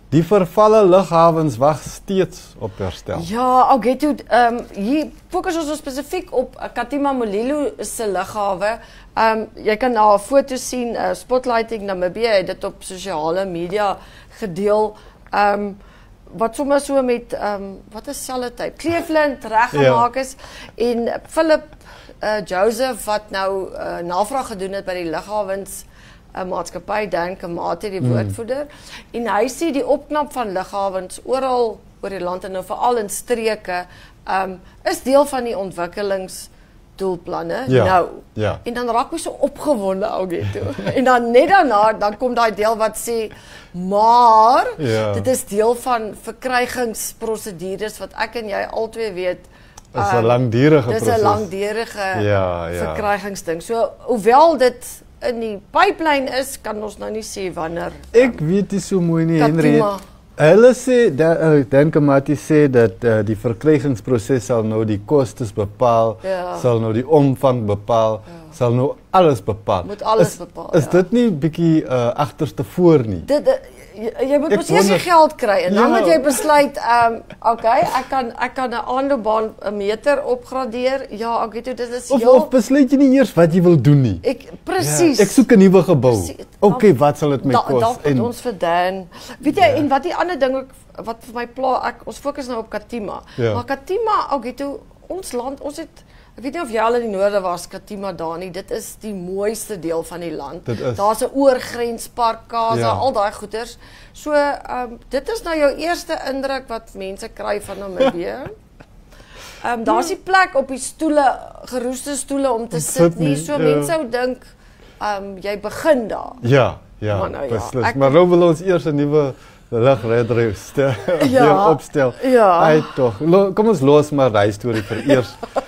Die vervalle lughawens wag steeds op herstel. Ja, Augusto, hier fokus ons spesifiek op Katima Mulilo se lughawe. Jy kan na 'n foto sien, Spotlighting Namibia het dit op sosiale media gedeel. Wat sommer so met wat is sellotape, Cleveland reggemaak is en Philip Joseph wat nou navraag gedoen het by die lughawens maatskappy Dan Kamate die woordvoerder en hy sê die opknap van lughawens oral oor die land en nou veral in streke is deel van die ontwikkelingsdoelplanne nou. Ja. En dan raak my so opgewonde Augusto. En dan net daarna dan kom daai deel wat sê maar dit is deel van verkrygingsprosedures wat ek en jy albei weet is 'n langdurige proses. Dis 'n langdurige verkrygingsding. So hoewel dit in die pipeline is, kan ons nou nie sê wanneer. Ek weet nie so mooi nie, Henry. Hulle sê, Dan Kamati sê dat die verkrygingsproses sal nou die kostes bepaal, sal nou die omvang bepaal, sal nou alles bepaal. Moet alles bepaal. Is dit nie bietjie agterste voor nie? Jy moet mos eers die geld kry en dan moet jy besluit, okay, ek kan 'n aanloopbaan 'n meter opgradeer. Ja, ek weet dit is of besluit jy nie eers wat jy wil doen nie. Presies. Ek soek 'n nuwe gebou. Okay, wat sal dit my kos? Dan ons vir Dan. Weet jy en wat die ander ding wat vir my pla, ons fokus nou op Katima. Maar Katima, Augusto, ons land, ons het ek weet nie of jy al in die noorde was, Katima daar nie. Dit is die mooiste deel van die land. Daar's 'n oorgrenspark, Kaza, al daai goeders. So, dit is nou jou eerste indruk wat mense kry van Namibië. Daar's die plek op die stoele, geroeste stoele om te sit nie. So mense sou dink jy begin daar. Ja, beslis. Maar nou wil ons eers 'n nuwe lugredder opstel. Tog. Kom ons los maar daai storie vir eers.